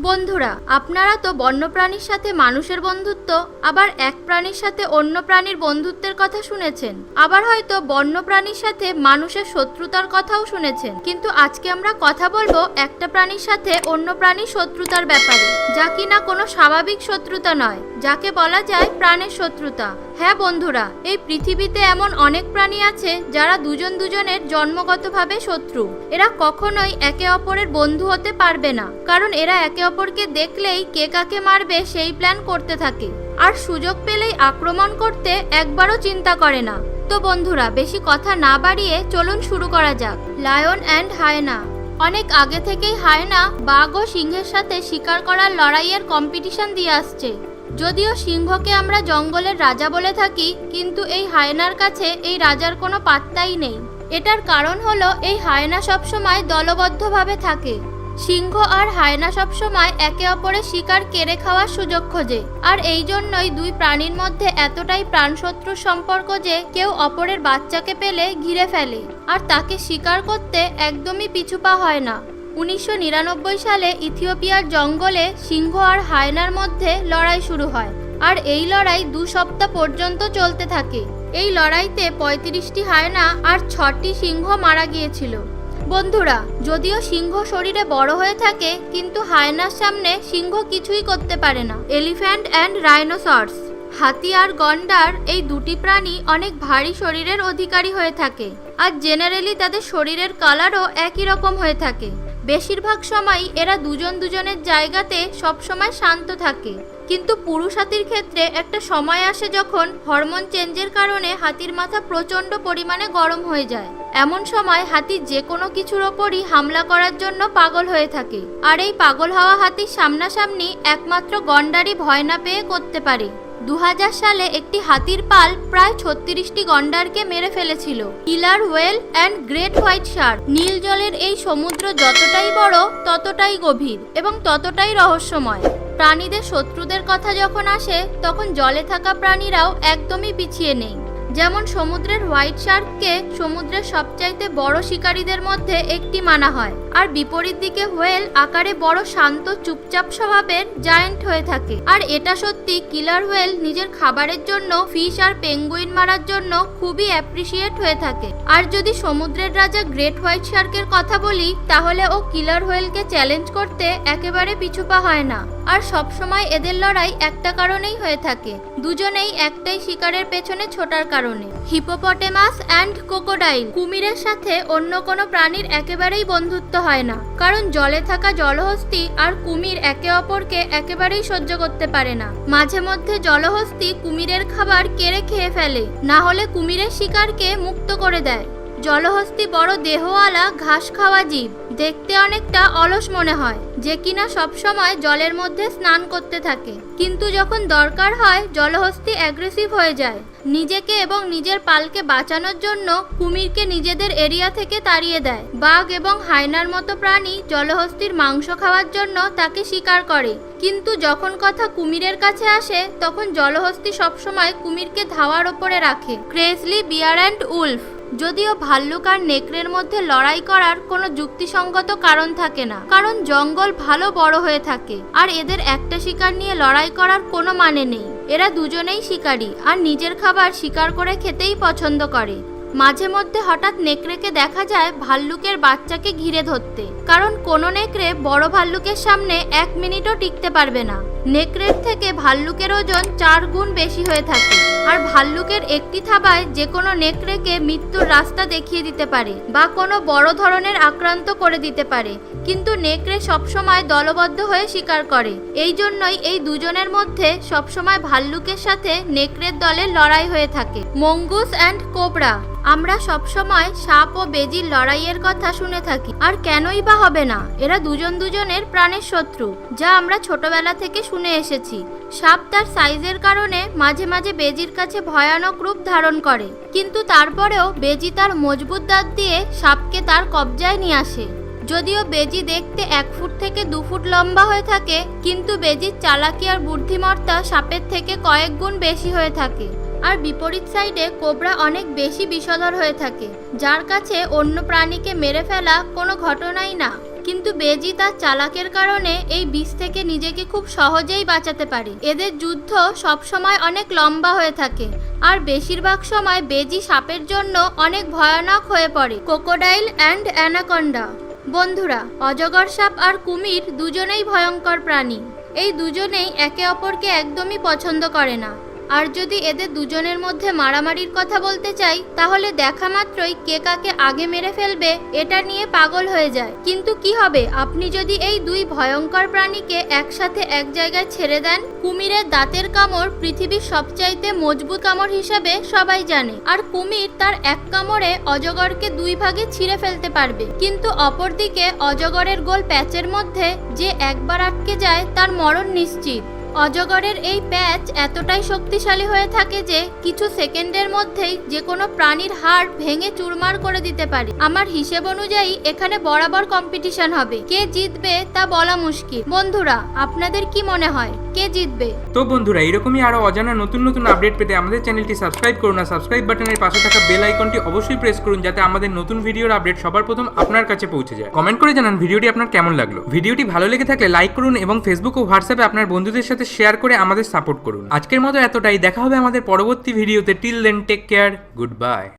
বন্ধুরা, আপনারা তো বন্যপ্রাণীর সাথে মানুষের বন্ধুত্ব, আবার এক প্রাণীর সাথে অন্য প্রাণীর বন্ধুত্বের কথা শুনেছেন, আবার হয়তো বন্যপ্রাণীর সাথে মানুষের শত্রুতার কথাও শুনেছেন। কিন্তু আজকে আমরা কথা বলবো একটা প্রাণীর সাথে অন্য প্রাণীর শত্রুতার ব্যাপারে, যা কিনা কোনো স্বাভাবিক শত্রুতা নয়, যাকে বলা যায় প্রাণের শত্রুতা। হ্যাঁ বন্ধুরা, এই পৃথিবীতে এমন অনেক প্রাণী আছে যারা দুজন দুজনের জন্মগতভাবে শত্রু। এরা কখনোই একে অপরের বন্ধু হতে পারবে না, কারণ এরা একে অপরকে দেখলেই কে কাকে মারবে সেই প্ল্যান করতে থাকে, আর সুযোগ পেলেই আক্রমণ করতে একবারও চিন্তা করে না। তো বন্ধুরা, বেশি কথা না বাড়িয়ে চলুন শুরু করা যাক। Lion and hyena. অনেক আগে থেকেই হায়না বাঘ ও সিংহের সাথে শিকার করার লড়াইয়ের কম্পিটিশন দিয়ে আসছে। যদিও সিংহকে আমরা জঙ্গলের রাজা বলে থাকি, কিন্তু এই হায়নার কাছে এই রাজার কোনো পাত্তাই নেই। এটার কারণ হলো এই হায়না সবসময় দলবদ্ধভাবে থাকে। সিংহ আর হায়না সবসময় একে অপরের শিকার কেড়ে খাওয়ার সুযোগ খোঁজে, আর এই জন্যই দুই প্রাণীর মধ্যে এতটাই প্রাণশত্রুর সম্পর্ক যে কেউ অপরের বাচ্চাকে পেলে ঘিরে ফেলে, আর তাকে শিকার করতে একদমই পিছুপা হয় না। 1999 সালে ইথিওপিয়ার জঙ্গলে সিংহ আর হায়নার মধ্যে লড়াই শুরু হয়, আর এই লড়াই 2 সপ্তাহ পর্যন্ত চলতে থাকে। এই লড়াইতে 35টি হায়না আর 6টি সিংহ মারা গিয়েছিল। বন্ধুরা, যদিও সিংহ শরীরে বড় হয়ে থাকে, কিন্তু হায়নার সামনে সিংহ কিছুই করতে পারে না। Elephant and rhinoceros. হাতি আর গন্ডার, এই দুটি প্রাণী অনেক ভারী শরীরের অধিকারী হয়ে থাকে, আর জেনারেলি তাদের শরীরের কালারও একই রকম হয়ে থাকে। বেশিরভাগ সময় এরা দুজন দুজনের জায়গাতে সবসময় শান্ত থাকে, কিন্তু পুরুষ হাতির ক্ষেত্রে একটা সময় আসে যখন হরমোন চেঞ্জের কারণে হাতির মাথা প্রচণ্ড পরিমাণে গরম হয়ে যায়। এমন সময় হাতি যে কোনো কিছুর ওপরই হামলা করার জন্য পাগল হয়ে থাকে, আর এই পাগল হওয়া হাতির সামনাসামনি একমাত্র গন্ডারই ভয় না পেয়ে করতে পারে। 2000 সালে একটি হাতির পাল প্রায় 36টি গন্ডারকে মেরে ফেলেছিল। Killer whale and great white shark. নীল জলের এই সমুদ্র যতটাই বড় ততটাই গভীর এবং ততটাই রহস্যময়। প্রাণীদের শত্রুদের কথা যখন আসে, তখন জলে থাকা প্রাণীরাও একদমই পিছিয়ে নেই। যেমন সমুদ্রের হোয়াইট শার্ককে সমুদ্রের সবচাইতে বড় শিকারীদের মধ্যে একটি মানা হয়, আর বিপরীত দিকে হোয়েল আকারে বড়, শান্ত, চুপচাপ স্বভাবের জায়ান্ট হয়ে থাকে। আর এটা সত্যি, কিলার হোয়েল নিজের খাবারের জন্য ফিশ আর পেঙ্গুইন মারার জন্য খুবই অ্যাপ্রিসিয়েট হয়ে থাকে। আর যদি সমুদ্রের রাজা গ্রেট হোয়াইট শার্কের কথা বলি, তাহলে ও কিলার হোয়েলকে চ্যালেঞ্জ করতে একেবারে পিছুপা হয় না। আর সবসময় এদের লড়াই একটা কারণেই হয়ে থাকে, দুজনেই একটাই শিকারের পেছনে ছোটার কারণে। Hippopotamus and crocodile. কুমিরের সাথে অন্য কোনো প্রাণীর একেবারেই বন্ধুত্ব হয় না, কারণ জলে থাকা জলহস্তী আর কুমির একে অপরকে একেবারেই সহ্য করতে পারে না। মাঝে মধ্যে জলহস্তী কুমিরের খাবার কেড়ে খেয়ে ফেলে, না হলে কুমিরের শিকারকে মুক্ত করে দেয়। জলহস্তী বড় দেহওয়ালা ঘাস খাওয়া জীব, দেখতে অনেকটা অলস মনে হয়, যে কিনা সবসময় জলের মধ্যে স্নান করতে থাকে। কিন্তু যখন দরকার হয়, জলহস্তী অ্যাগ্রেসিভ হয়ে যায়। নিজেকে এবং নিজের পালকে বাঁচানোর জন্য কুমিরকে নিজেদের এরিয়া থেকে তাড়িয়ে দেয়। বাঘ এবং হায়নার মতো প্রাণী জলহস্তীর মাংস খাওয়ার জন্য তাকে শিকার করে, কিন্তু যখন কথা কুমিরের কাছে আসে, তখন জলহস্তী সবসময় কুমিরকে ধাওয়ার ওপরে রাখে। গ্রেজলি বিয়ার অ্যান্ড উলফ। যদিও ভাল্লুক আর নেকড়ের মধ্যে লড়াই করার কোনো যুক্তিসঙ্গত কারণ থাকে না, কারণ জঙ্গল ভালো বড় হয়ে থাকে, আর এদের একটা শিকার নিয়ে লড়াই করার কোনো মানে নেই। এরা দুজনেই শিকারী, আর নিজের খাবার শিকার করে খেতেই পছন্দ করে। মাঝে মধ্যে হঠাৎ নেকড়েকে দেখা যায় ভাল্লুকের বাচ্চাকে ঘিরে ধরতে, কারণ কোনো নেকড়ে বড় ভাল্লুকের সামনে 1 মিনিটও টিকতে পারবে না। নেকড়ের থেকে ভাল্লুকের ওজন 4 গুণ বেশি হয়ে থাকে, আর ভাল্লুকের একটি থাবায় যে কোনো নেকড়েকে মৃত্যুর রাস্তা দেখিয়ে দিতে পারে বা কোনো বড় ধরনের আক্রান্ত করে দিতে পারে। কিন্তু নেকড়ে সবসময় দলবদ্ধ হয়ে শিকার করে, এই জন্যই এই দুজনের মধ্যে সবসময় ভাল্লুকের সাথে নেকড়ের দলের লড়াই হয়ে থাকে। Mongoose and cobra. আমরা সবসময় সাপ ও বেজির লড়াইয়ের কথা শুনে থাকি, আর কেনই বা হবে না? এরা দুজন দুজনের প্রাণের শত্রু, যা আমরা ছোটবেলা থেকে শুনে এসেছি। সাপ তার সাইজের কারণে মাঝে মাঝে বেজির কাছে ভয়ানক রূপ ধারণ করে, কিন্তু তারপরেও বেজি তার মজবুত দাঁত দিয়ে সাপকে তার কবজায় নিয়ে আসে। যদিও বেজি দেখতে 1 ফুট থেকে 2 ফুট লম্বা হয়ে থাকে, কিন্তু বেজির চালাকি আর বুদ্ধিমত্তা সাপের থেকে কয়েক গুণ বেশি হয়ে থাকে। আর বিপরীত সাইডে কোবরা অনেক বেশি বিষধর হয়ে থাকে, যার কাছে অন্য প্রাণীকে মেরে ফেলা কোনো ঘটনাই না। কিন্তু বেজি তার চালাকের কারণে এই বিষ থেকে নিজেকে খুব সহজেই বাঁচাতে পারে। এদের যুদ্ধ সবসময় অনেক লম্বা হয়ে থাকে আর বেশিরভাগ সময় বেজি সাপের জন্য অনেক ভয়ানক হয়ে পড়ে। Crocodile and anaconda. বন্ধুরা, অজগর সাপ আর কুমির দুজনেই ভয়ঙ্কর প্রাণী। এই দুজনেই একে অপরকে একদমই পছন্দ করে না। আর যদি এদের দুজনের মধ্যে মারামারির কথা বলতে চাই, তাহলে দেখা মাত্রই কে কাকে আগে মেরে ফেলবে এটা নিয়ে পাগল হয়ে যায়। কিন্তু কি হবে আপনি যদি এই দুই ভয়ঙ্কর প্রাণীকে একসাথে এক জায়গায় ছেড়ে দেন? কুমিরের দাঁতের কামড় পৃথিবীর সবচাইতে মজবুত কামড় হিসাবে সবাই জানে, আর কুমির তার এক কামড়ে অজগরকে দুই ভাগে ছিঁড়ে ফেলতে পারবে। কিন্তু অপরদিকে অজগরের গোল প্যাচের মধ্যে যে একবার আটকে যায় তার মরণ নিশ্চিত। অজগরের এই প্যাচ এতটাই শক্তিশালী হয়ে থাকে যে কিছু সেকেন্ডের মধ্যেই যে কোনো প্রাণীর হাড় ভেঙে চুরমার করে দিতে পারে। আমার হিসেব অনুযায়ী এখানে বরাবর কম্পিটিশন হবে, কে জিতবে তা বলা মুশকিল। বন্ধুরা, আপনাদের কি মনে হয় কে জিতবে? তো বন্ধুরা, এরকমই আরো অজানা নতুন নতুন আপডেট পেতে আমাদের চ্যানেলটি সাবস্ক্রাইব করুন আর সাবস্ক্রাইব বাটনের পাশে থাকা বেল আইকনটি অবশ্যই প্রেস করুন, যাতে আমাদের নতুন ভিডিওর আপডেট সবার প্রথম আপনার কাছে পৌঁছে যায়। কমেন্ট করে জানান ভিডিওটি আপনার কেমন লাগলো। ভিডিওটি ভালো লেগে থাকলে লাইক করুন এবং ফেসবুক ও হোয়াটসঅ্যাপে আপনার বন্ধুদের সাথে শেয়ার করে আমাদের সাপোর্ট করুন। আজকের মতো এতটাই, দেখা হবে আমাদের পরবর্তী ভিডিওতে। Till then take care, good by.